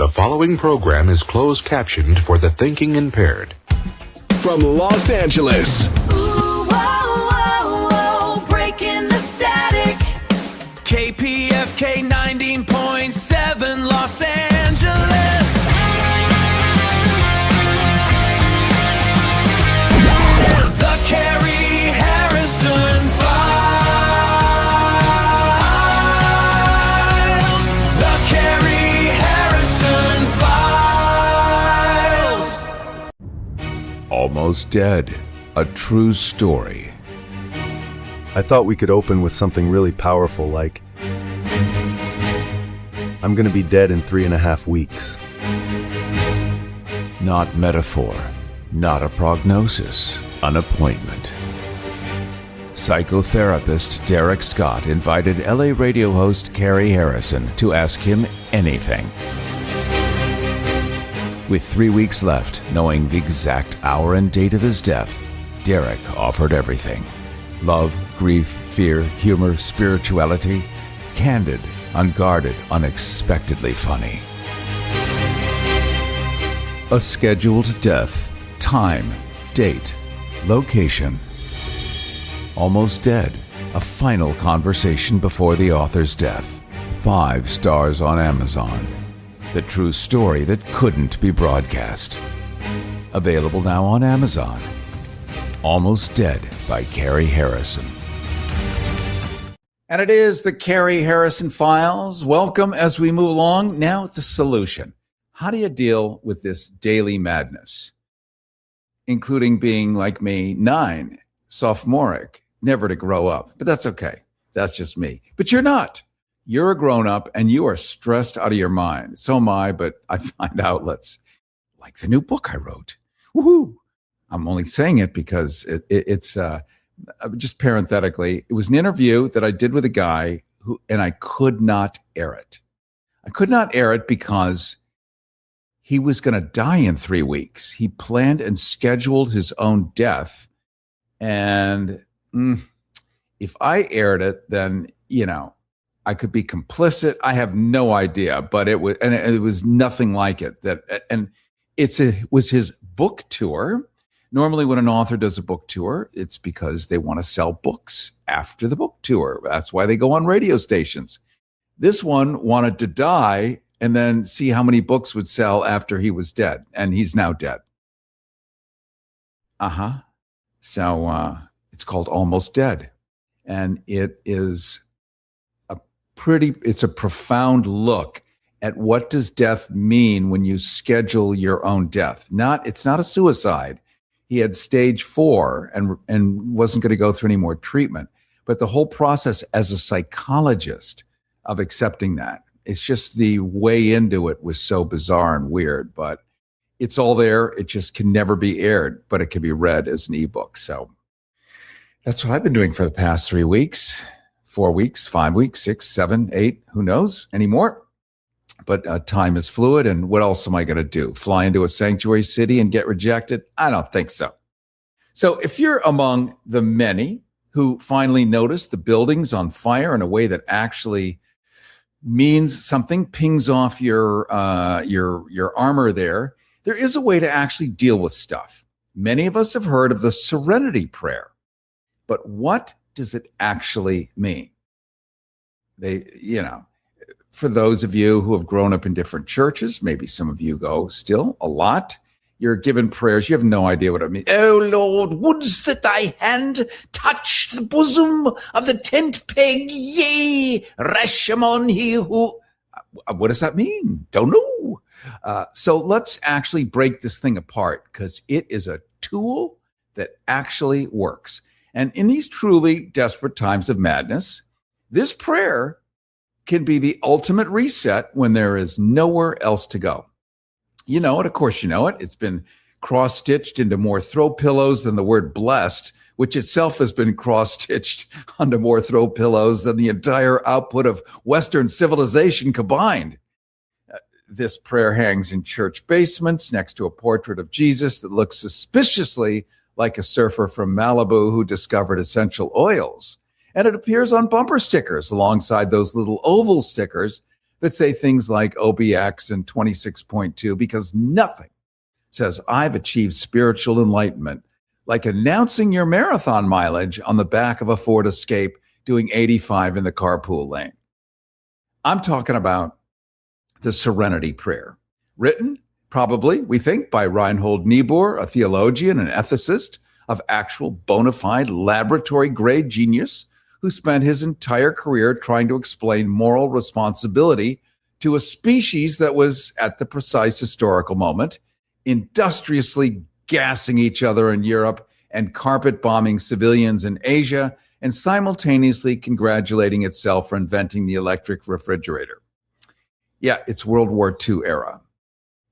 The following program is closed captioned for the thinking impaired. From Los Angeles. Ooh, whoa, whoa, whoa, breaking the static. KPFK 19.7 Los Angeles. It's the Cary Harrison Files. The Cary Harrison Files. Almost Dead, a true story. I thought we could open with something really powerful like, I'm gonna be dead in 3.5 weeks. Not metaphor, not a prognosis, an appointment. Psychotherapist Derek Scott invited LA radio host Cary Harrison to ask him anything. With 3 weeks left, knowing the exact hour and date of his death, Derek offered everything. Love, grief, fear, humor, spirituality, candid, unguarded, unexpectedly funny. A scheduled death, time, date, location. Almost Dead, a final conversation before the author's death. 5 stars on Amazon. The true story that couldn't be broadcast. Available now on Amazon. Almost Dead by Cary Harrison. And it is the Cary Harrison Files. Welcome as we move along. Now the solution. How do you deal with this daily madness? Including being, like me, 9, sophomoric, never to grow up. But that's okay. That's just me. But you're not. You're a grown-up and you are stressed out of your mind. So am I, but I find outlets like the new book I wrote. Woohoo! I'm only saying it because it's just parenthetically, it was an interview that I did with a guy and I could not air it. I could not air it because he was going to die in 3 weeks. He planned and scheduled his own death. And if I aired it, then, I could be complicit. I have no idea, but it was nothing like it. It was his book tour. Normally when an author does a book tour, it's because they want to sell books after the book tour. That's why they go on radio stations. This one wanted to die and then see how many books would sell after he was dead. And he's now dead. So it's called Almost Dead. And it is it's a profound look at what does death mean when you schedule your own death. It's not a suicide. He had stage 4 and wasn't going to go through any more treatment. But the whole process as a psychologist of accepting that, it's just the way into it was so bizarre and weird. But it's all there. It just can never be aired, but it can be read as an ebook. So that's what I've been doing for the past 3 weeks, 4 weeks, 5 weeks, 6, 7, 8, who knows anymore. But time is fluid, and what else am I going to do? Fly into a sanctuary city and get rejected? I don't think so. So if you're among the many who finally notice the buildings on fire in a way that actually means something, pings off your armor there is a way to actually deal with stuff. Many of us have heard of the serenity prayer, but what does it actually mean? For those of you who have grown up in different churches, maybe some of you go still a lot, you're given prayers. You have no idea what it means. Oh, Lord, wouldst that thy hand touch the bosom of the tent peg, yea, Rashomon he who... What does that mean? Don't know. So let's actually break this thing apart because it is a tool that actually works. And in these truly desperate times of madness, this prayer can be the ultimate reset when there is nowhere else to go. You know it, of course you know it. It's been cross-stitched into more throw pillows than the word blessed, which itself has been cross-stitched onto more throw pillows than the entire output of Western civilization combined. This prayer hangs in church basements next to a portrait of Jesus that looks suspiciously like a surfer from Malibu who discovered essential oils. And it appears on bumper stickers alongside those little oval stickers that say things like OBX and 26.2 because nothing says I've achieved spiritual enlightenment like announcing your marathon mileage on the back of a Ford Escape doing 85 in the carpool lane. I'm talking about the Serenity Prayer, written probably, we think, by Reinhold Niebuhr, a theologian and ethicist of actual bona fide laboratory-grade genius who spent his entire career trying to explain moral responsibility to a species that was, at the precise historical moment, industriously gassing each other in Europe and carpet bombing civilians in Asia and simultaneously congratulating itself for inventing the electric refrigerator. Yeah, it's World War II era.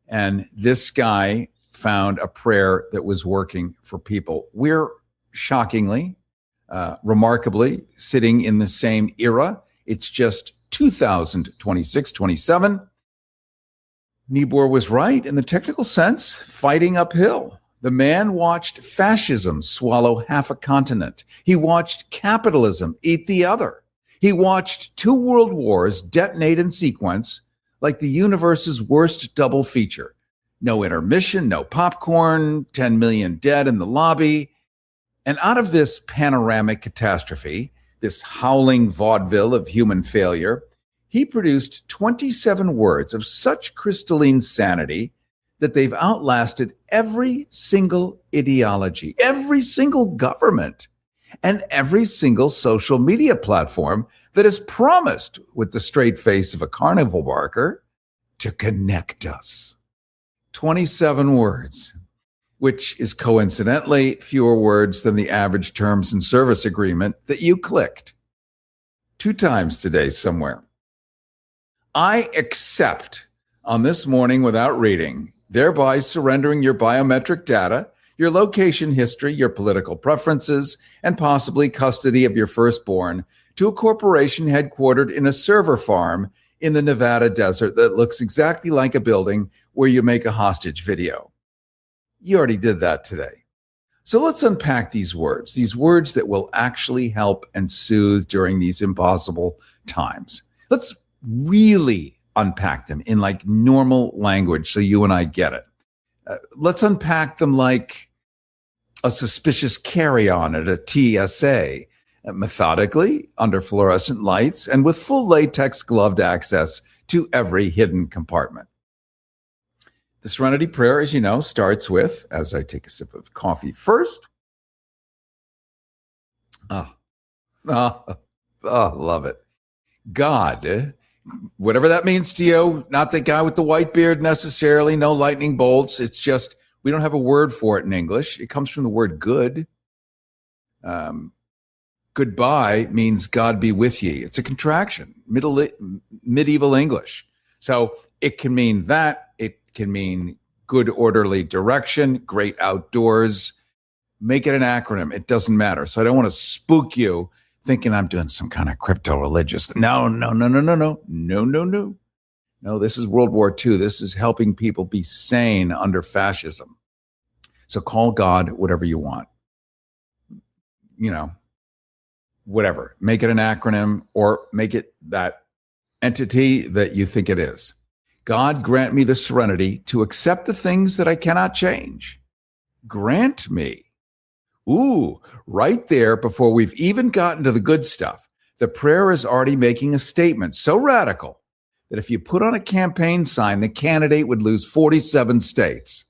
And this guy found a prayer that was working for people. We're shockingly, remarkably, sitting in the same era. It's just 2026, 27. Niebuhr was right in the technical sense, fighting uphill. The man watched fascism swallow half a continent. He watched capitalism eat the other. He watched 2 world wars detonate in sequence like the universe's worst double feature. No intermission, no popcorn, 10 million dead in the lobby. And out of this panoramic catastrophe, this howling vaudeville of human failure, he produced 27 words of such crystalline sanity that they've outlasted every single ideology, every single government, and every single social media platform that has promised, with the straight face of a carnival barker, to connect us. 27 words, which is coincidentally fewer words than the average terms and service agreement that you clicked 2 times today somewhere. I accept on this morning without reading, thereby surrendering your biometric data, your location history, your political preferences, and possibly custody of your firstborn to a corporation headquartered in a server farm in the Nevada desert that looks exactly like a building where you make a hostage video. You already did that today. So let's unpack these words that will actually help and soothe during these impossible times. Let's really unpack them in like normal language so you and I get it. Let's unpack them like a suspicious carry-on at a TSA, methodically, under fluorescent lights, and with full latex gloved access to every hidden compartment. The Serenity Prayer, as you know, starts with, as I take a sip of coffee first. Love it. God, whatever that means to you, not the guy with the white beard necessarily, no lightning bolts. It's just, we don't have a word for it in English. It comes from the word good. Goodbye means God be with ye. It's a contraction, medieval English. So it can mean that. It can mean good orderly direction, great outdoors. Make it an acronym. It doesn't matter. So I don't want to spook you thinking I'm doing some kind of crypto religious. No. No, this is World War II. This is helping people be sane under fascism. So call God whatever you want. You know, whatever. Make it an acronym or make it that entity that you think it is. God, grant me the serenity to accept the things that I cannot change. Grant me. Ooh, right there before we've even gotten to the good stuff, the prayer is already making a statement so radical that if you put on a campaign sign, the candidate would lose 47 states.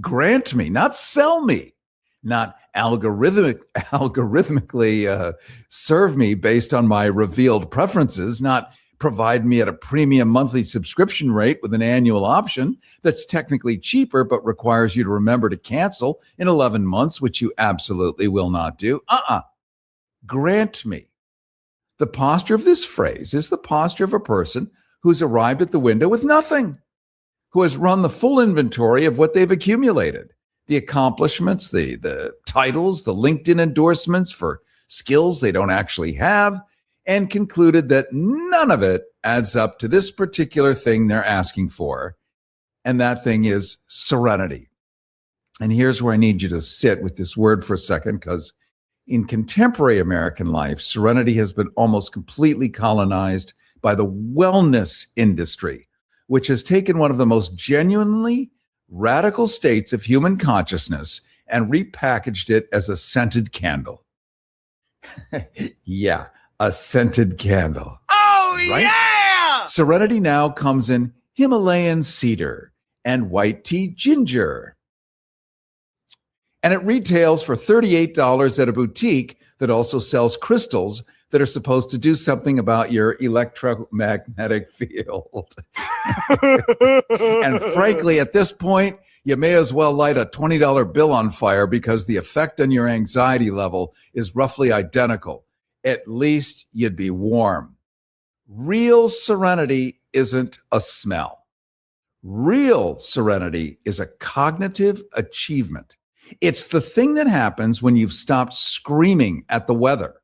Grant me, not sell me, not algorithmically serve me based on my revealed preferences, not provide me at a premium monthly subscription rate with an annual option that's technically cheaper but requires you to remember to cancel in 11 months, which you absolutely will not do. Grant me. The posture of this phrase is the posture of a person who's arrived at the window with nothing, who has run the full inventory of what they've accumulated, the accomplishments, the titles, the LinkedIn endorsements for skills they don't actually have, and concluded that none of it adds up to this particular thing they're asking for. And that thing is serenity. And here's where I need you to sit with this word for a second, because in contemporary American life, serenity has been almost completely colonized by the wellness industry, which has taken one of the most genuinely radical states of human consciousness and repackaged it as a scented candle. Yeah, a scented candle. Oh, Right? yeah! Serenity now comes in Himalayan cedar and white tea ginger. And it retails for $38 at a boutique that also sells crystals that are supposed to do something about your electromagnetic field. And frankly, at this point, you may as well light a $20 bill on fire because the effect on your anxiety level is roughly identical. At least you'd be warm. Real serenity isn't a smell. Real serenity is a cognitive achievement. It's the thing that happens when you've stopped screaming at the weather.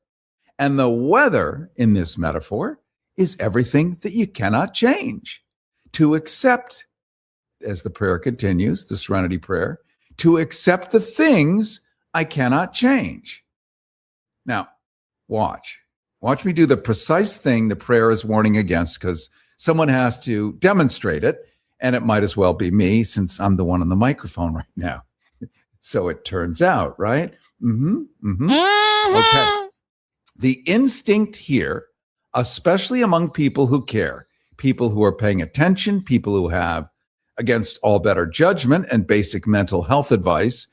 And the weather, in this metaphor, is everything that you cannot change. To accept, as the prayer continues, the Serenity Prayer, to accept the things I cannot change. Now, watch me do the precise thing the prayer is warning against, because someone has to demonstrate it, and it might as well be me since I'm the one on the microphone right now. So it turns out, right? Okay. The instinct here, especially among people who care, people who are paying attention, people who have, against all better judgment and basic mental health advice,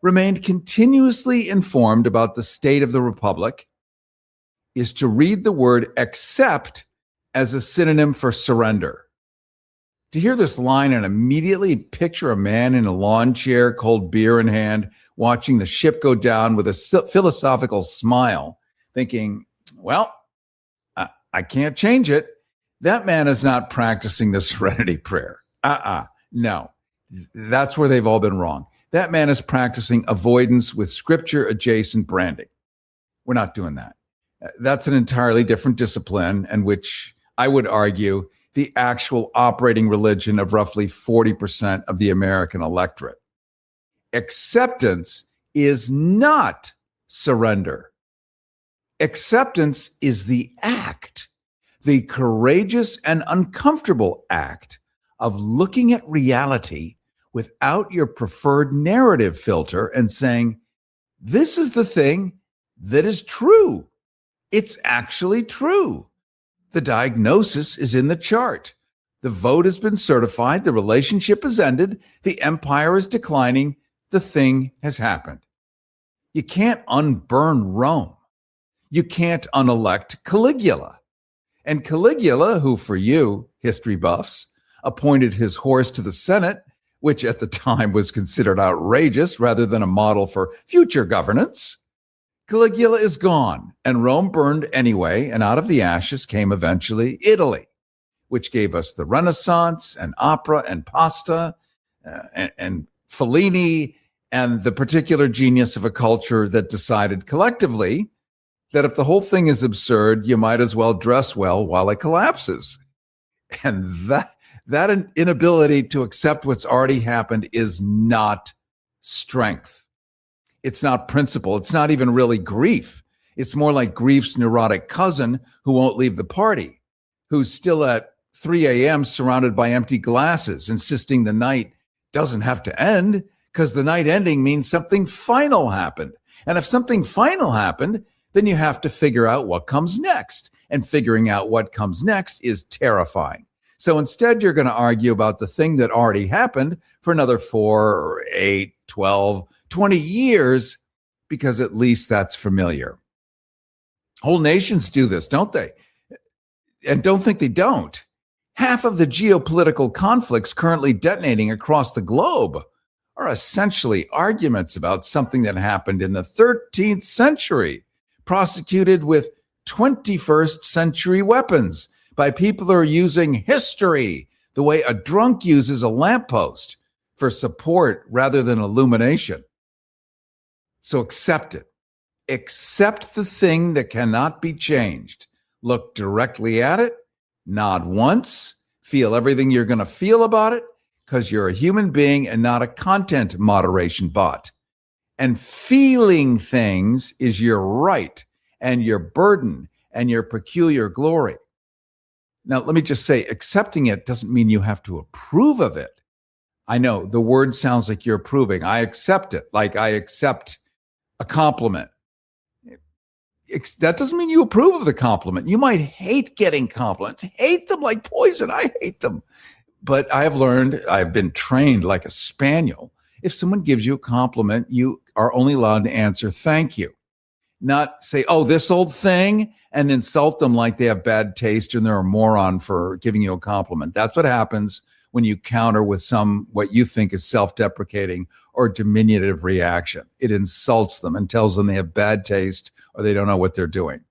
remained continuously informed about the state of the Republic, is to read the word accept as a synonym for surrender. To hear this line and immediately picture a man in a lawn chair, cold beer in hand, watching the ship go down with a philosophical smile, thinking, well, I can't change it. That man is not practicing the Serenity Prayer. No, that's where they've all been wrong. That man is practicing avoidance with scripture adjacent branding. We're not doing that. That's an entirely different discipline, and which I would argue the actual operating religion of roughly 40% of the American electorate. Acceptance is not surrender. Acceptance is the act, the courageous and uncomfortable act of looking at reality without your preferred narrative filter and saying, this is the thing that is true. It's actually true. The diagnosis is in the chart. The vote has been certified. The relationship has ended. The empire is declining. The thing has happened. You can't unburn Rome. You can't unelect Caligula. And Caligula, who for you, history buffs, appointed his horse to the Senate, which at the time was considered outrageous rather than a model for future governance, Caligula is gone, and Rome burned anyway, and out of the ashes came eventually Italy, which gave us the Renaissance and opera and pasta and Fellini and the particular genius of a culture that decided collectively that if the whole thing is absurd, you might as well dress well while it collapses. And that inability to accept what's already happened is not strength. It's not principle. It's not even really grief. It's more like grief's neurotic cousin who won't leave the party, who's still at 3 a.m. surrounded by empty glasses, insisting the night doesn't have to end because the night ending means something final happened. And if something final happened, then you have to figure out what comes next. And figuring out what comes next is terrifying. So instead, you're going to argue about the thing that already happened for another 4, 8, 12, 20 years, because at least that's familiar. Whole nations do this, don't they? And don't think they don't. Half of the geopolitical conflicts currently detonating across the globe are essentially arguments about something that happened in the 13th century, prosecuted with 21st century weapons by people who are using history the way a drunk uses a lamppost for support rather than illumination. So accept it. Accept the thing that cannot be changed. Look directly at it, nod once, feel everything you're going to feel about it, because you're a human being and not a content moderation bot. And feeling things is your right and your burden and your peculiar glory. Now, let me just say, accepting it doesn't mean you have to approve of it. I know the word sounds like you're approving. I accept it, like I accept a compliment. That doesn't mean you approve of the compliment. You might hate getting compliments, hate them like poison. I hate them. But I have learned, I've been trained like a spaniel. If someone gives you a compliment, you are only allowed to answer thank you. Not say, oh, this old thing, and insult them like they have bad taste and they're a moron for giving you a compliment. That's what happens when you counter with what you think is self-deprecating or diminutive reaction. It insults them and tells them they have bad taste or they don't know what they're doing.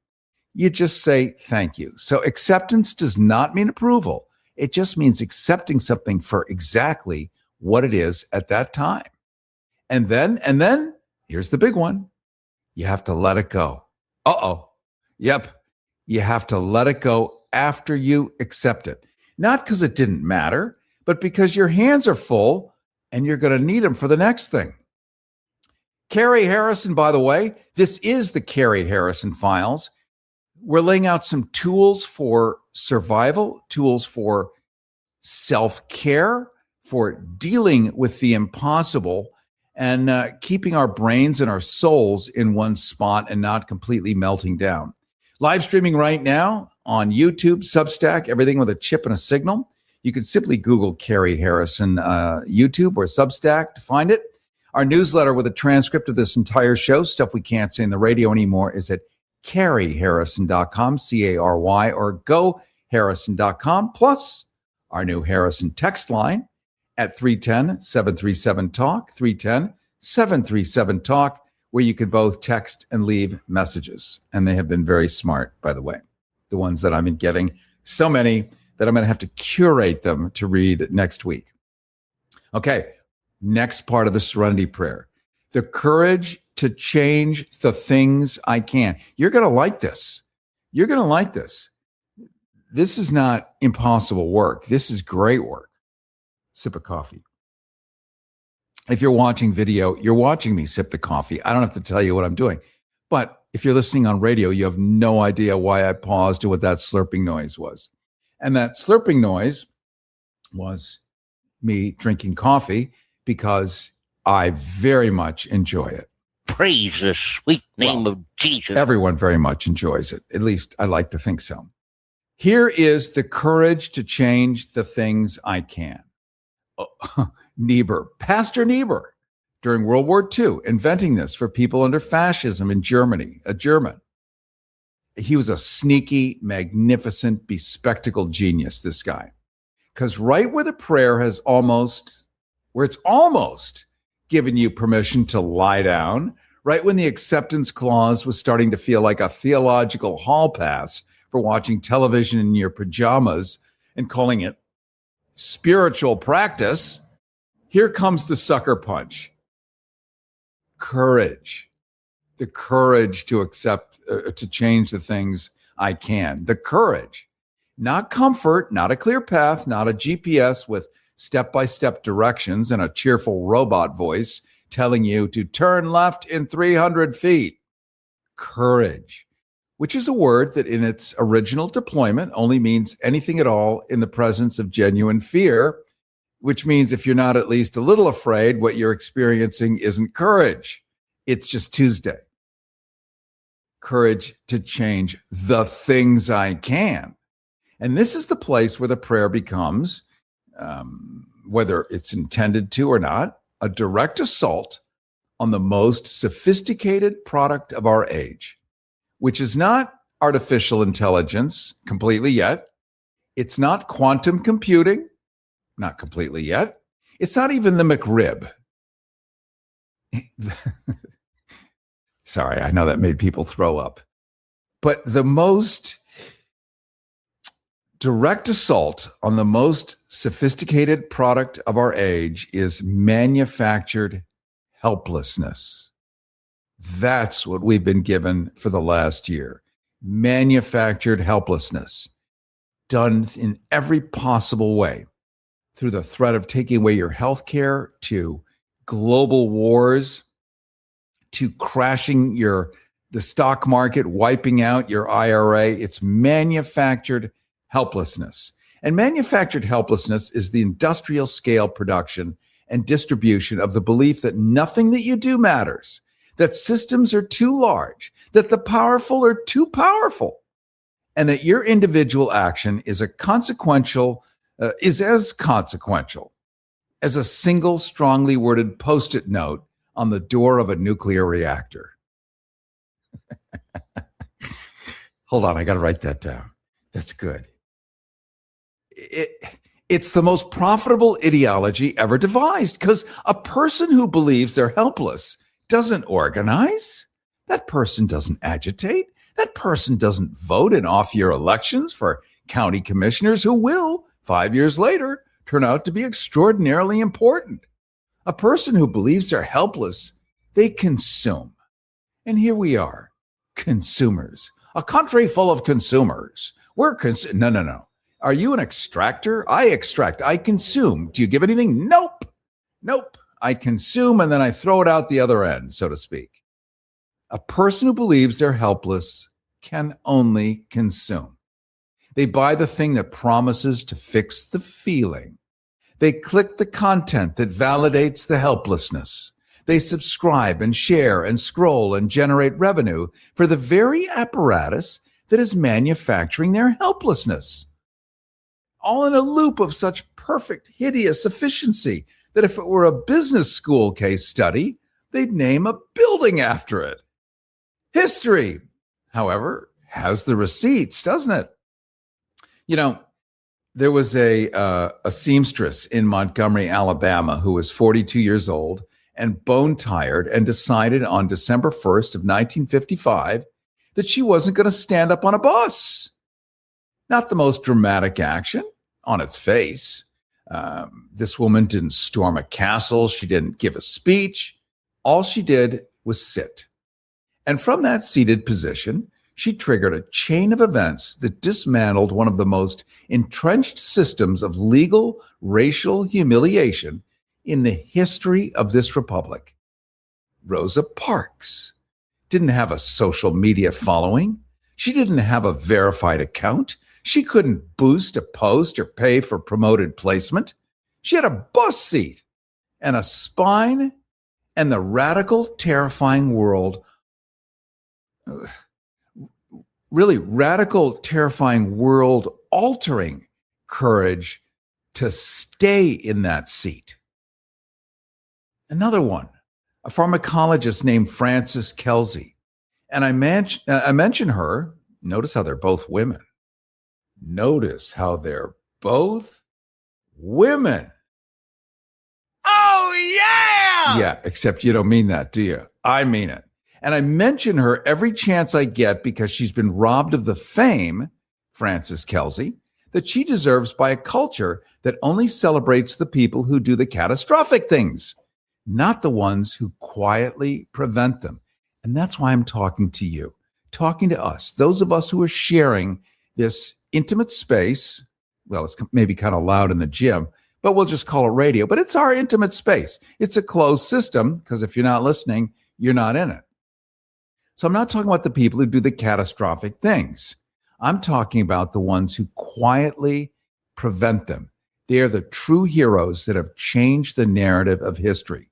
You just say thank you. So acceptance does not mean approval. It just means accepting something for exactly what it is at that time. And then here's the big one. You have to let it go. Yep. You have to let it go after you accept it. Not because it didn't matter, but because your hands are full and you're going to need them for the next thing. Cary Harrison, by the way, this is the Cary Harrison Files. We're laying out some tools for survival, tools for self-care, for dealing with the impossible, and keeping our brains and our souls in one spot and not completely melting down. Live streaming right now on YouTube, Substack, everything with a chip and a signal. You can simply Google Cary Harrison YouTube or Substack to find it. Our newsletter with a transcript of this entire show, stuff we can't say in the radio anymore, is at CaryHarrison.com, C-A-R-Y, or GoHarrison.com. Plus, our new Harrison text line at 310-737-TALK, 310-737-TALK, where you can both text and leave messages. And they have been very smart, by the way, the ones that I've been getting. So many that I'm going to have to curate them to read next week. Okay, next part of the Serenity Prayer. The courage to change the things I can. You're going to like this. You're going to like this. This is not impossible work. This is great work. Sip of coffee. If you're watching video, you're watching me sip the coffee. I don't have to tell you what I'm doing. But if you're listening on radio, you have no idea why I paused or what that slurping noise was. And that slurping noise was me drinking coffee because I very much enjoy it. Praise the sweet name of Jesus. Everyone very much enjoys it. At least I like to think so. Here is the courage to change the things I can. Pastor Niebuhr, during World War II, inventing this for people under fascism in Germany, a German. He was a sneaky, magnificent, bespectacled genius, this guy. Because right where the prayer has almost given you permission to lie down, right when the acceptance clause was starting to feel like a theological hall pass for watching television in your pajamas and calling it spiritual practice, here comes the sucker punch. Courage. The courage to accept, to change the things I can. The courage. Not comfort, not a clear path, not a GPS with step-by-step directions and a cheerful robot voice telling you to turn left in 300 feet. Courage, which is a word that in its original deployment only means anything at all in the presence of genuine fear, which means if you're not at least a little afraid, what you're experiencing isn't courage. It's just Tuesday. Courage to change the things I can. And this is the place where the prayer becomes, whether it's intended to or not, a direct assault on the most sophisticated product of our age, which is not artificial intelligence completely yet. It's not quantum computing, not completely yet. It's not even the McRib. Sorry, I know that made people throw up. But the most direct assault on the most sophisticated product of our age is manufactured helplessness. That's what we've been given for the last year. Manufactured helplessness, done in every possible way, through the threat of taking away your health care, to global wars, to crashing the stock market, wiping out your IRA. It's manufactured helplessness. And manufactured helplessness is the industrial scale production and distribution of the belief that nothing that you do matters, that systems are too large, that the powerful are too powerful, and that your individual action is as consequential as a single strongly worded Post-it note on the door of a nuclear reactor. Hold on, I got to write that down. That's good. It's the most profitable ideology ever devised, because a person who believes they're helpless doesn't organize. That person doesn't agitate. That person doesn't vote in off-year elections for county commissioners who will, 5 years later, turn out to be extraordinarily important. A person who believes they're helpless, they consume. And here we are, consumers. A country full of consumers. No. Are you an extractor? I extract. I consume. Do you give anything? Nope. I consume and then I throw it out the other end, so to speak. A person who believes they're helpless can only consume. They buy the thing that promises to fix the feeling. They click the content that validates the helplessness. They subscribe and share and scroll and generate revenue for the very apparatus that is manufacturing their helplessness. All in a loop of such perfect, hideous efficiency that if it were a business school case study, they'd name a building after it. History, however, has the receipts, doesn't it? You know, there was a seamstress in Montgomery, Alabama, who was 42 years old and bone tired and decided on December 1st of 1955 that she wasn't going to stand up on a bus. Not the most dramatic action on its face. This woman didn't storm a castle. She didn't give a speech. All she did was sit. And from that seated position, she triggered a chain of events that dismantled one of the most entrenched systems of legal racial humiliation in the history of this republic. Rosa Parks didn't have a social media following. She didn't have a verified account. She couldn't boost a post or pay for promoted placement. She had a bus seat and a spine and the radical, terrifying world, altering courage to stay in that seat. Another one, a pharmacologist named Frances Kelsey. And I mention her. Notice how they're both women. Oh, yeah! Yeah, except you don't mean that, do you? I mean it. And I mention her every chance I get because she's been robbed of the fame, Frances Kelsey, that she deserves by a culture that only celebrates the people who do the catastrophic things, not the ones who quietly prevent them. And that's why I'm talking to you, talking to us, those of us who are sharing this intimate space. Well, it's maybe kind of loud in the gym, but we'll just call it radio. But it's our intimate space. It's a closed system because if you're not listening, you're not in it. So I'm not talking about the people who do the catastrophic things. I'm talking about the ones who quietly prevent them. They are the true heroes that have changed the narrative of history.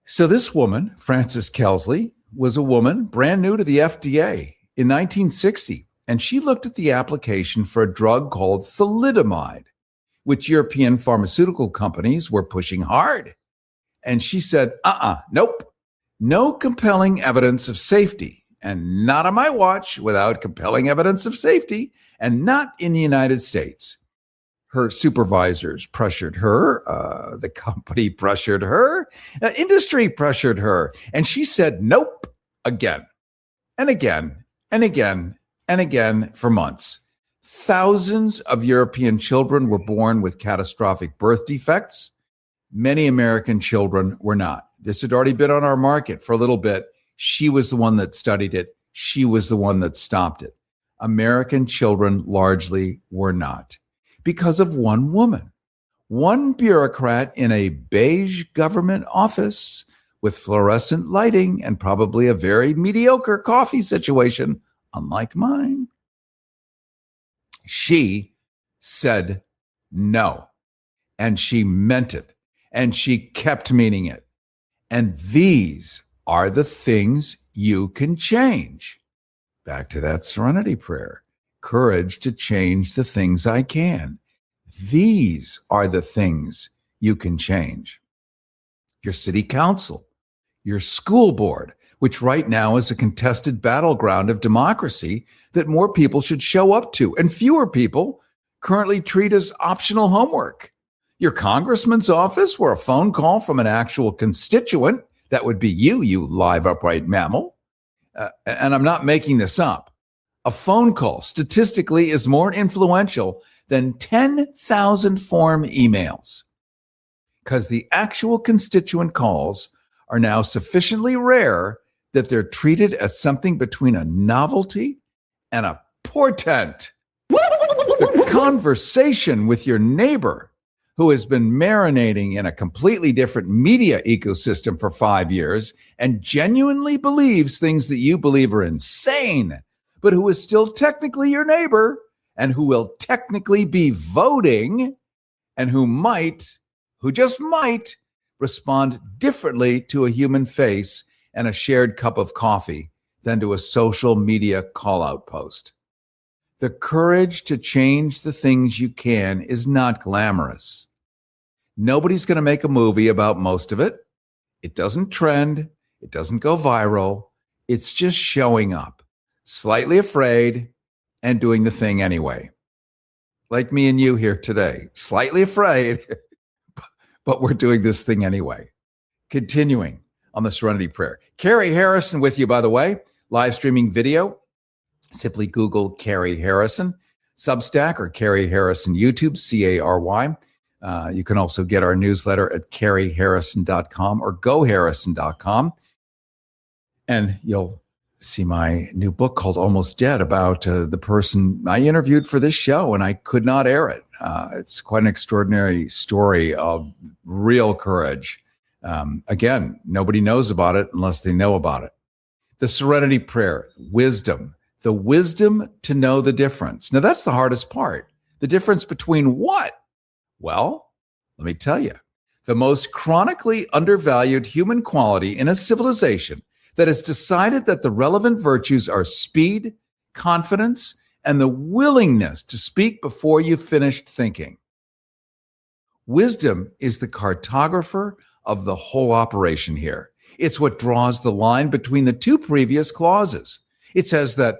So this woman, Frances Kelsey, was a woman brand new to the FDA in 1960, and she looked at the application for a drug called thalidomide, which European pharmaceutical companies were pushing hard. And she said, nope. No compelling evidence of safety, and not on my watch without compelling evidence of safety, and not in the United States. Her supervisors pressured her, the company pressured her, industry pressured her, and she said nope again and again and again and again for months. Thousands of European children were born with catastrophic birth defects. Many American children were not. This had already been on our market for a little bit. She was the one that studied it. She was the one that stopped it. American children largely were not because of one woman, one bureaucrat in a beige government office with fluorescent lighting and probably a very mediocre coffee situation, unlike mine. She said no, and she meant it, and she kept meaning it. And these are the things you can change. Back to that serenity prayer. Courage to change the things I can. These are the things you can change. Your city council, your school board, which right now is a contested battleground of democracy that more people should show up to, and fewer people currently treat as optional homework. Your congressman's office, where a phone call from an actual constituent, that would be you live upright mammal, and I'm not making this up, a phone call statistically is more influential than 10,000 form emails, because the actual constituent calls are now sufficiently rare that they're treated as something between a novelty and a portent. The conversation with your neighbor who has been marinating in a completely different media ecosystem for 5 years and genuinely believes things that you believe are insane, but who is still technically your neighbor and who will technically be voting and who just might respond differently to a human face and a shared cup of coffee than to a social media call-out post. The courage to change the things you can is not glamorous. Nobody's going to make a movie about most of it. It doesn't trend. It doesn't go viral. It's just showing up, slightly afraid, and doing the thing anyway. Like me and you here today, slightly afraid, but we're doing this thing anyway. Continuing on the Serenity Prayer. Cary Harrison with you, by the way, live streaming video. Simply Google Cary Harrison, Substack, or Cary Harrison YouTube, Cary. You can also get our newsletter at caryharrison.com or goharrison.com. And you'll see my new book called Almost Dead about the person I interviewed for this show, and I could not air it. It's quite an extraordinary story of real courage. Again, nobody knows about it unless they know about it. The Serenity Prayer, wisdom, the wisdom to know the difference. Now, that's the hardest part. The difference between what? Well, let me tell you, the most chronically undervalued human quality in a civilization that has decided that the relevant virtues are speed, confidence, and the willingness to speak before you've finished thinking. Wisdom is the cartographer of the whole operation here. It's what draws the line between the two previous clauses. It says that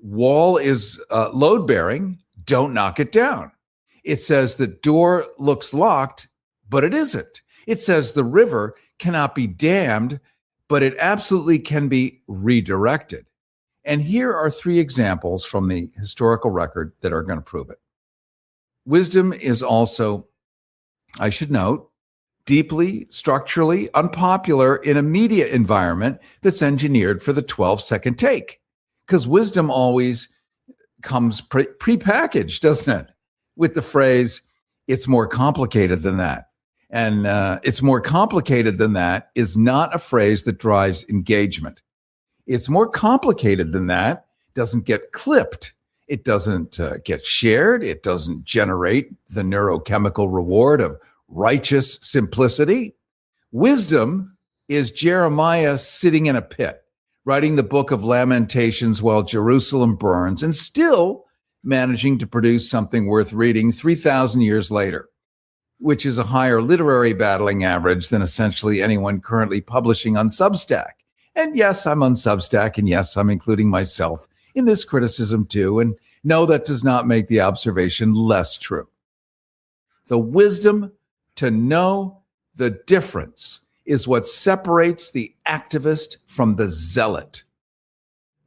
wall is load-bearing, don't knock it down. It says the door looks locked, but it isn't. It says the river cannot be dammed, but it absolutely can be redirected. And here are 3 examples from the historical record that are going to prove it. Wisdom is also, I should note, deeply structurally unpopular in a media environment that's engineered for the 12-second take. Because wisdom always comes prepackaged, doesn't it? With the phrase, it's more complicated than that. And it's more complicated than that is not a phrase that drives engagement. It's more complicated than that doesn't get clipped. It doesn't get shared. It doesn't generate the neurochemical reward of righteous simplicity. Wisdom is Jeremiah sitting in a pit, writing the book of Lamentations while Jerusalem burns, and still managing to produce something worth reading 3,000 years later, which is a higher literary battling average than essentially anyone currently publishing on Substack. And yes, I'm on Substack, and yes, I'm including myself in this criticism too, and no, that does not make the observation less true. The wisdom to know the difference is what separates the activist from the zealot,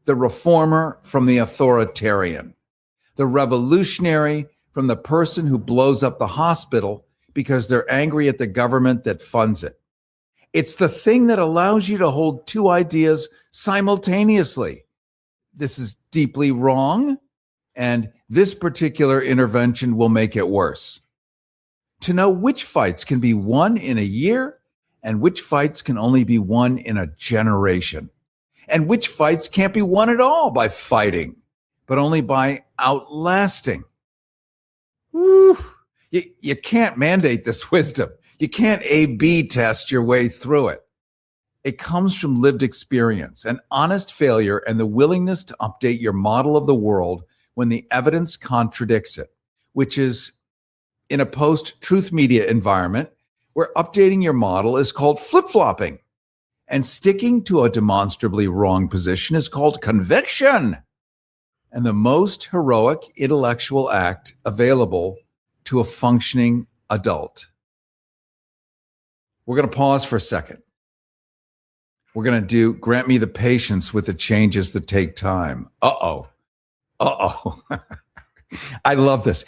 the reformer from the authoritarian, the revolutionary from the person who blows up the hospital because they're angry at the government that funds it. It's the thing that allows you to hold 2 ideas simultaneously. This is deeply wrong, and this particular intervention will make it worse. To know which fights can be won in a year and which fights can only be won in a generation, and which fights can't be won at all by fighting, but only by outlasting. Woo. You can't mandate this wisdom. You can't A/B test your way through it. It comes from lived experience, an honest failure, and the willingness to update your model of the world when the evidence contradicts it, which is in a post-truth media environment where updating your model is called flip-flopping, and sticking to a demonstrably wrong position is called conviction, and the most heroic intellectual act available to a functioning adult. We're going to pause for a second. We're going to do grant me the patience with the changes that take time. Uh-oh. I love this.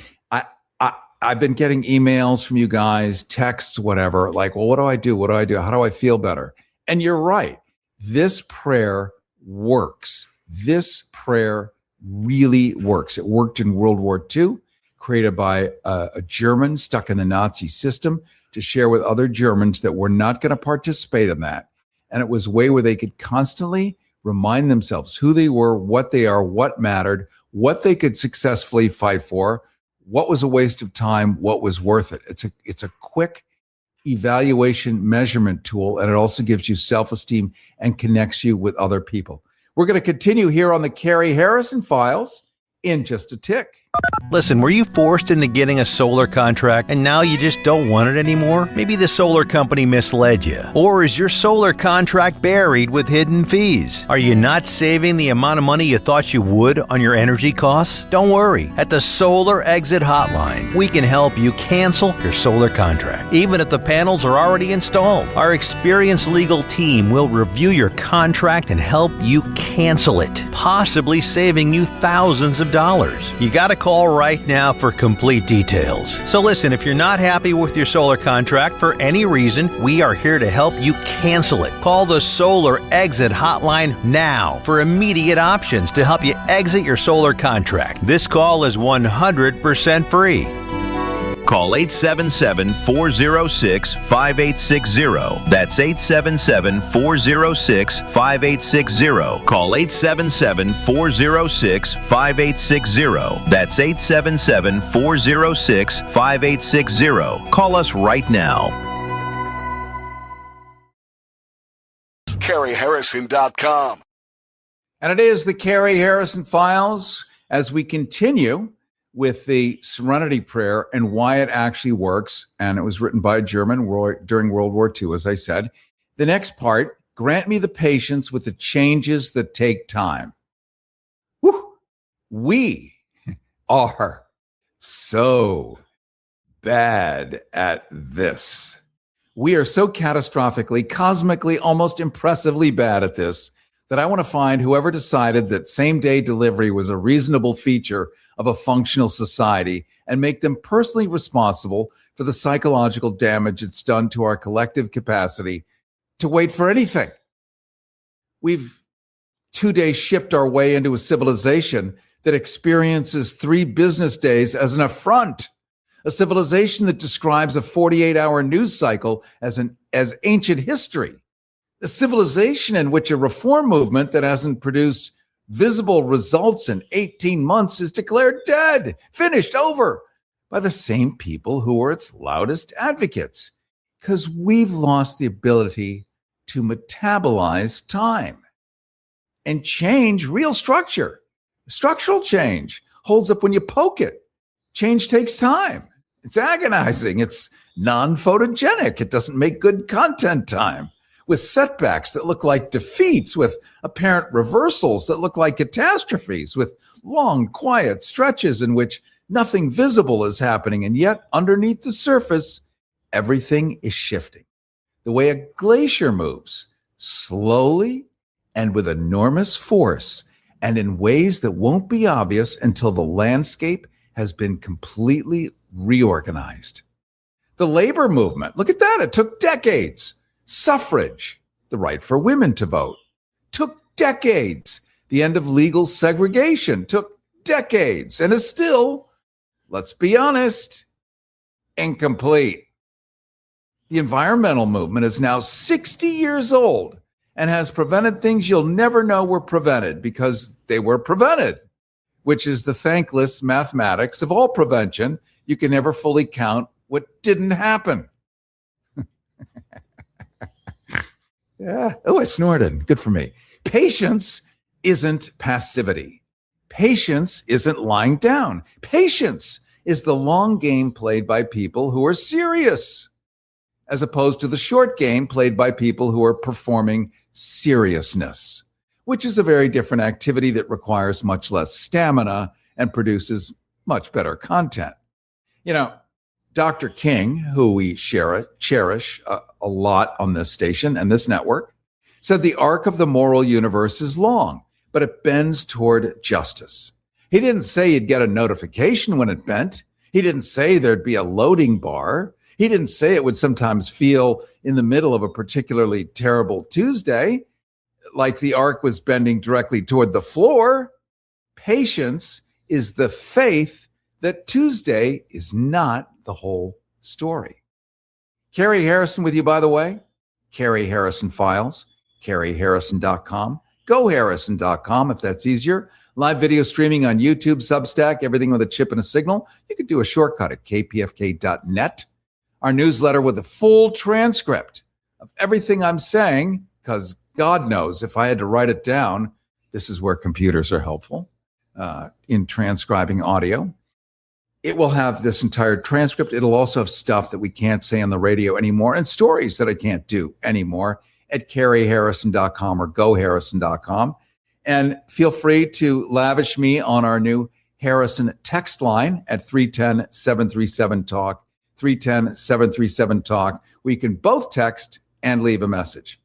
I've been getting emails from you guys, texts, whatever, like, well, what do I do? What do I do? How do I feel better? And you're right. This prayer works. This prayer really works. It worked in World War II, created by a German stuck in the Nazi system to share with other Germans that were not going to participate in that. And it was a way where they could constantly remind themselves who they were, what they are, what mattered, what they could successfully fight for, what was a waste of time, what was worth it. It's a quick evaluation measurement tool, and it also gives you self-esteem and connects you with other people. We're going to continue here on the Cary Harrison Files in just a tick. Listen, were you forced into getting a solar contract and now you just don't want it anymore? Maybe the solar company misled you. Or is your solar contract buried with hidden fees? Are you not saving the amount of money you thought you would on your energy costs? Don't worry. At the Solar Exit Hotline, we can help you cancel your solar contract, even if the panels are already installed. Our experienced legal team will review your contract and help you cancel it, possibly saving you thousands of dollars. You got to call right now for complete details. So listen, if you're not happy with your solar contract for any reason, we are here to help you cancel it. Call the Solar Exit Hotline now for immediate options to help you exit your solar contract. This call is 100% free. Call 877-406-5860. That's 877-406-5860. Call 877-406-5860. That's 877-406-5860. Call us right now. CaryHarrison.com. And it is the Cary Harrison Files as we continue with the Serenity Prayer and why it actually works. And it was written by a German during World War II, as I said. The next part, grant me the patience with the changes that take time. Whew. We are so bad at this. We are so catastrophically, cosmically, almost impressively bad at this that I want to find whoever decided that same-day delivery was a reasonable feature of a functional society and make them personally responsible for the psychological damage it's done to our collective capacity to wait for anything. We've 2 days shipped our way into a civilization that experiences 3 business days as an affront, a civilization that describes a 48-hour news cycle as ancient history, a civilization in which a reform movement that hasn't produced visible results in 18 months is declared dead, finished, over, by the same people who are its loudest advocates, because we've lost the ability to metabolize time and change real structure. Structural change holds up when you poke it. Change takes time. It's agonizing. It's non-photogenic. It doesn't make good content time, with setbacks that look like defeats, with apparent reversals that look like catastrophes, with long, quiet stretches in which nothing visible is happening, and yet underneath the surface, everything is shifting. The way a glacier moves, slowly and with enormous force, and in ways that won't be obvious until the landscape has been completely reorganized. The labor movement, look at that, it took decades. Suffrage, the right for women to vote, took decades. The end of legal segregation took decades and is still, let's be honest, incomplete. The environmental movement is now 60 years old and has prevented things you'll never know were prevented because they were prevented, which is the thankless mathematics of all prevention. You can never fully count what didn't happen. Yeah. Oh, I snorted. Good for me. Patience isn't passivity. Patience isn't lying down. Patience is the long game played by people who are serious, as opposed to the short game played by people who are performing seriousness, which is a very different activity that requires much less stamina and produces much better content. You know, Dr. King, who we cherish a lot on this station and this network, said the arc of the moral universe is long, but it bends toward justice. He didn't say you'd get a notification when it bent. He didn't say there'd be a loading bar. He didn't say it would sometimes feel in the middle of a particularly terrible Tuesday like the arc was bending directly toward the floor. Patience is the faith that Tuesday is not the whole story. Cary Harrison with you, by the way. Cary Harrison Files, CaryHarrison.com, GoHarrison.com if that's easier. Live video streaming on YouTube, Substack, everything with a chip and a signal. You could do a shortcut at kpfk.net. Our newsletter with a full transcript of everything I'm saying, because God knows if I had to write it down, this is where computers are helpful in transcribing audio. It will have this entire transcript. It'll also have stuff that we can't say on the radio anymore and stories that I can't do anymore at CaryHarrison.com or GoHarrison.com. And feel free to lavish me on our new Harrison text line at 310-737-TALK, 310-737-TALK. We can both text and leave a message.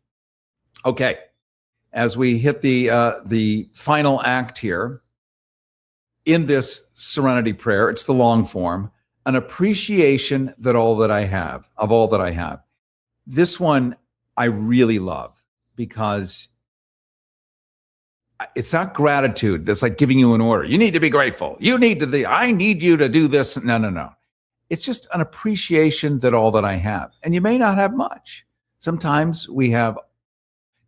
Okay, as we hit the final act here, in this serenity prayer, it's the long form, an appreciation that all that I have, of all that I have. This one I really love because it's not gratitude that's like giving you an order. You need to be grateful. I need you to do this. No. It's just an appreciation that all that I have. And you may not have much. Sometimes we have,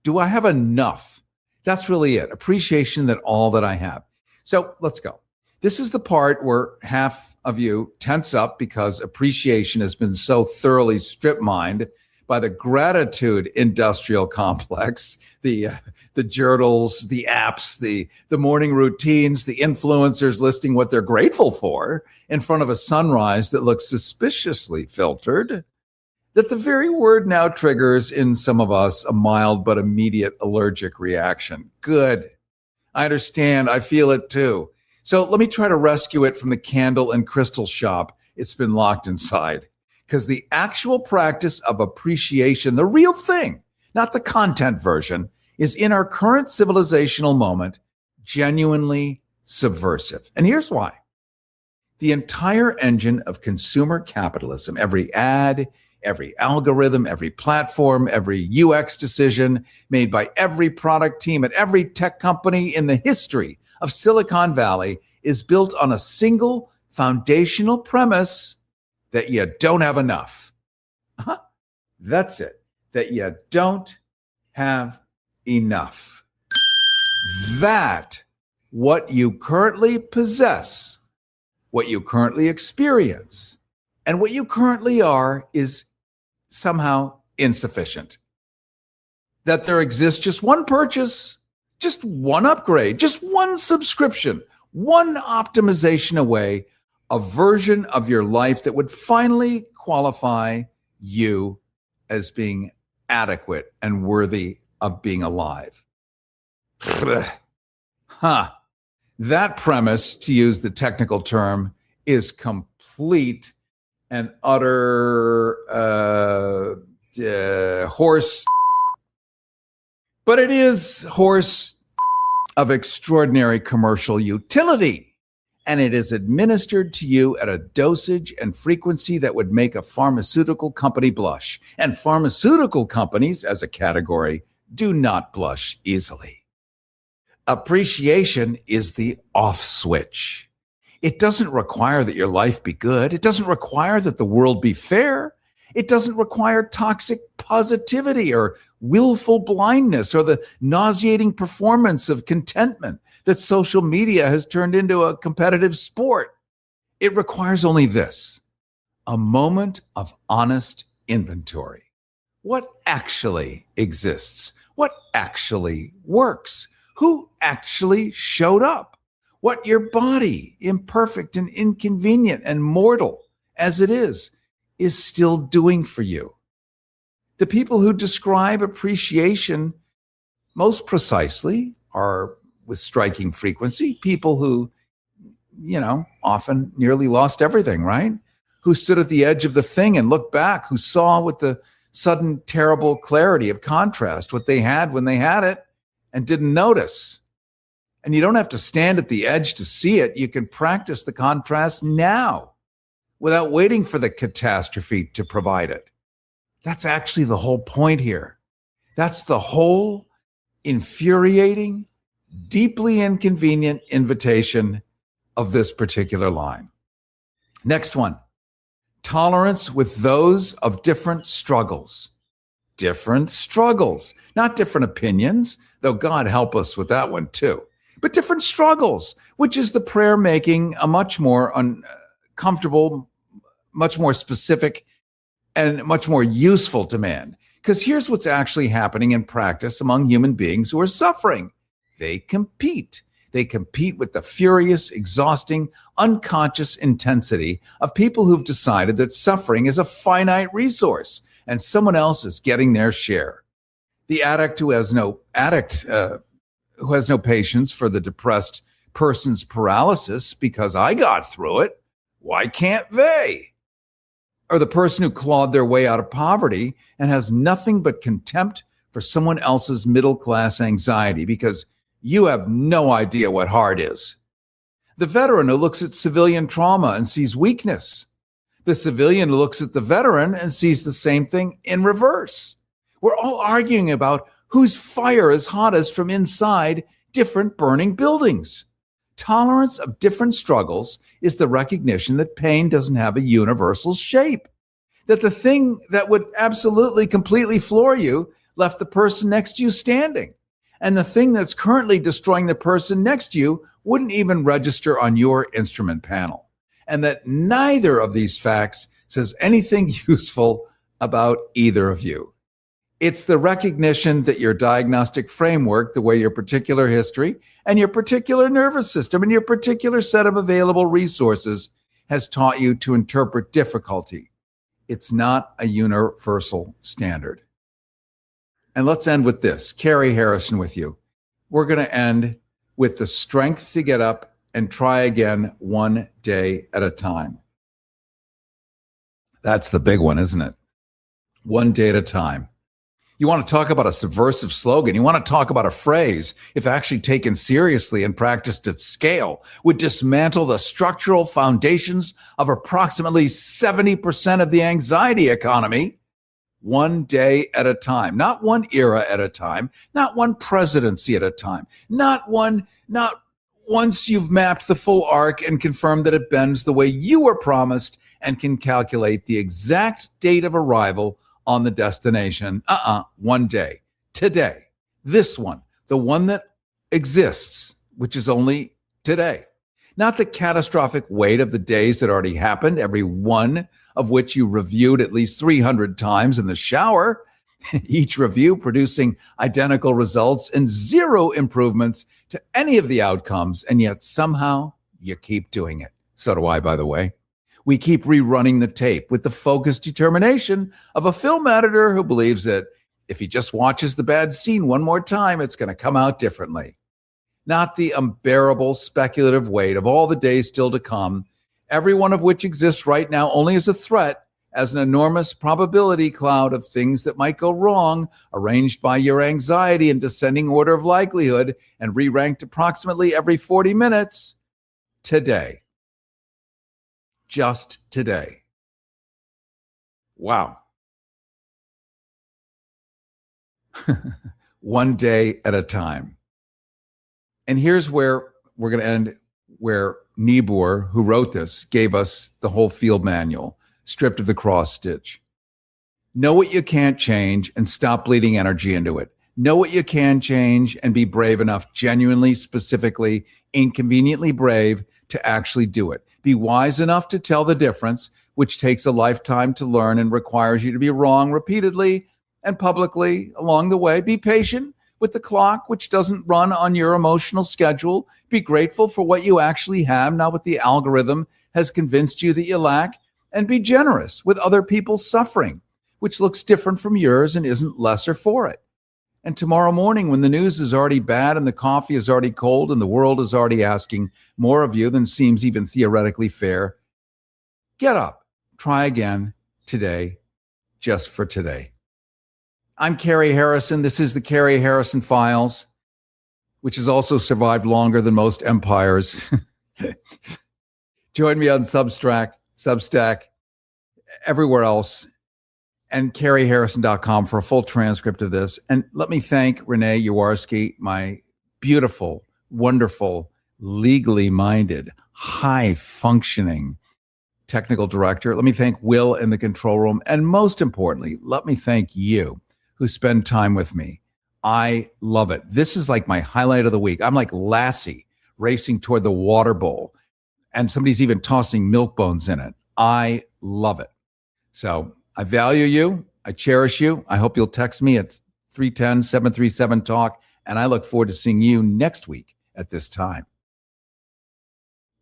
do I have enough? That's really it. Appreciation that all that I have. So let's go. This is the part where half of you tense up because appreciation has been so thoroughly strip-mined by the gratitude industrial complex, the journals, the apps, the morning routines, the influencers listing what they're grateful for in front of a sunrise that looks suspiciously filtered, that the very word now triggers in some of us a mild but immediate allergic reaction. Good. I understand. I feel it too. So let me try to rescue it from the candle and crystal shop it's been locked inside. Because the actual practice of appreciation, the real thing, not the content version, is in our current civilizational moment genuinely subversive. And here's why. The entire engine of consumer capitalism, every ad, every algorithm, every platform, every UX decision made by every product team at every tech company in the history of Silicon Valley is built on a single foundational premise that you don't have enough. That's it. That you don't have enough. That what you currently possess, what you currently experience, and what you currently are is somehow insufficient. That there exists just one purchase, just one upgrade, just one subscription, one optimization away, a version of your life that would finally qualify you as being adequate and worthy of being alive. That premise, to use the technical term, is complete and utter horse. But it is horse of extraordinary commercial utility. And it is administered to you at a dosage and frequency that would make a pharmaceutical company blush. And pharmaceutical companies, as a category, do not blush easily. Appreciation is the off switch. It doesn't require that your life be good. It doesn't require that the world be fair. It doesn't require toxic positivity or willful blindness or the nauseating performance of contentment that social media has turned into a competitive sport. It requires only this: a moment of honest inventory. What actually exists? What actually works? Who actually showed up? What your body, imperfect and inconvenient and mortal as it is still doing for you. The people who describe appreciation most precisely are, with striking frequency, people who, often nearly lost everything, right? Who stood at the edge of the thing and looked back, who saw with the sudden terrible clarity of contrast what they had when they had it and didn't notice. And you don't have to stand at the edge to see it. You can practice the contrast now without waiting for the catastrophe to provide it. That's actually the whole point here. That's the whole infuriating, deeply inconvenient invitation of this particular line. Next one: tolerance with those of different struggles. Different struggles, not different opinions, though God help us with that one too, but different struggles, which is the prayer making a much more uncomfortable, much more specific, and much more useful demand. Because here's what's actually happening in practice among human beings who are suffering. They compete. They compete with the furious, exhausting, unconscious intensity of people who've decided that suffering is a finite resource and someone else is getting their share. The addict who has no patience for the depressed person's paralysis because I got through it. Why can't they? Or the person who clawed their way out of poverty and has nothing but contempt for someone else's middle-class anxiety because you have no idea what hard is. The veteran who looks at civilian trauma and sees weakness. The civilian who looks at the veteran and sees the same thing in reverse. We're all arguing about whose fire is hottest from inside different burning buildings. Tolerance of different struggles is the recognition that pain doesn't have a universal shape, that the thing that would absolutely completely floor you left the person next to you standing, and the thing that's currently destroying the person next to you wouldn't even register on your instrument panel, and that neither of these facts says anything useful about either of you. It's the recognition that your diagnostic framework, the way your particular history and your particular nervous system and your particular set of available resources has taught you to interpret difficulty. It's not a universal standard. And let's end with this. Cary Harrison with you. We're going to end with the strength to get up and try again one day at a time. That's the big one, isn't it? One day at a time. You want to talk about a subversive slogan. You want to talk about a phrase, if actually taken seriously and practiced at scale, would dismantle the structural foundations of approximately 70% of the anxiety economy. One day at a time, not one era at a time, not one presidency at a time, not once you've mapped the full arc and confirmed that it bends the way you were promised and can calculate the exact date of arrival on the destination. One day, today, this one, the one that exists, which is only today. Not the catastrophic weight of the days that already happened, every one of which you reviewed at least 300 times in the shower, each review producing identical results and zero improvements to any of the outcomes, and yet somehow you keep doing it. So do I, by the way. We keep rerunning the tape with the focused determination of a film editor who believes that if he just watches the bad scene one more time, it's going to come out differently. Not the unbearable speculative weight of all the days still to come, every one of which exists right now only as a threat, as an enormous probability cloud of things that might go wrong, arranged by your anxiety in descending order of likelihood and re-ranked approximately every 40 minutes. Today. Just today. Wow. One day at a time. And here's where we're going to end, where Niebuhr, who wrote this, gave us the whole field manual, stripped of the cross stitch. Know what you can't change and stop bleeding energy into it. Know what you can change and be brave enough, genuinely, specifically, inconveniently brave to actually do it. Be wise enough to tell the difference, which takes a lifetime to learn and requires you to be wrong repeatedly and publicly along the way. Be patient with the clock, which doesn't run on your emotional schedule. Be grateful for what you actually have, not what the algorithm has convinced you that you lack. And be generous with other people's suffering, which looks different from yours and isn't lesser for it. And tomorrow morning, when the news is already bad and the coffee is already cold and the world is already asking more of you than seems even theoretically fair, get up, try again today, just for today. I'm Cary Harrison. This is the Cary Harrison Files, which has also survived longer than most empires. Join me on Substack, everywhere else, and CaryHarrison.com for a full transcript of this. And let me thank Renee Yawarski, my beautiful, wonderful, legally minded, high-functioning technical director. Let me thank Will in the control room. And most importantly, let me thank you who spend time with me. I love it. This is like my highlight of the week. I'm like Lassie racing toward the water bowl, and somebody's even tossing milk bones in it. I love it. So I value you. I cherish you. I hope you'll text me at 310-737-TALK, and I look forward to seeing you next week at this time.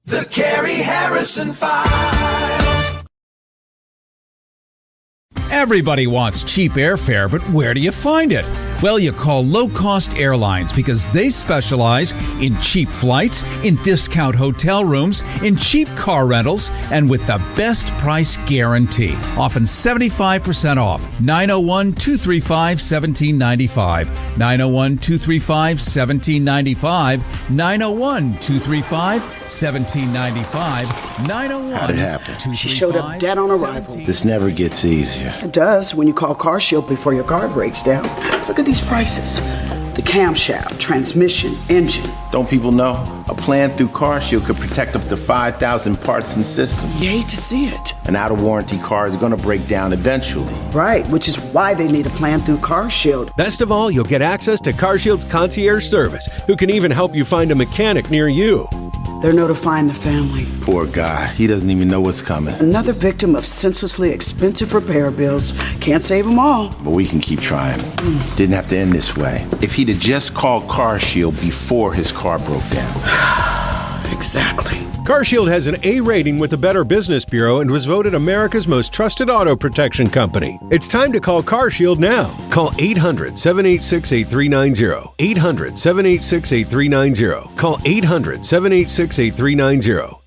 The Cary Harrison Files. Everybody wants cheap airfare, but where do you find it? Well, you call low-cost airlines because they specialize in cheap flights, in discount hotel rooms, in cheap car rentals, and with the best price guarantee. Often 75% off. 901-235-1795. 901-235-1795. 901-235-1795. 901. How'd it happen? She showed up dead on arrival. This never gets easier. It does when you call CarShield before your car breaks down. Look at these prices. The camshaft, transmission, engine. Don't people know? A plan through CarShield could protect up to 5,000 parts and systems. You hate to see it. An out-of-warranty car is going to break down eventually. Right, which is why they need a plan through CarShield. Best of all, you'll get access to CarShield's concierge service, who can even help you find a mechanic near you. They're notifying the family. Poor guy. He doesn't even know what's coming. Another victim of senselessly expensive repair bills. Can't save them all. But we can keep trying. Didn't have to end this way. If he'd have just called CarShield before his car broke down. Exactly. CarShield has an A rating with the Better Business Bureau and was voted America's most trusted auto protection company. It's time to call CarShield now. Call 800-786-8390. 800-786-8390. Call 800-786-8390.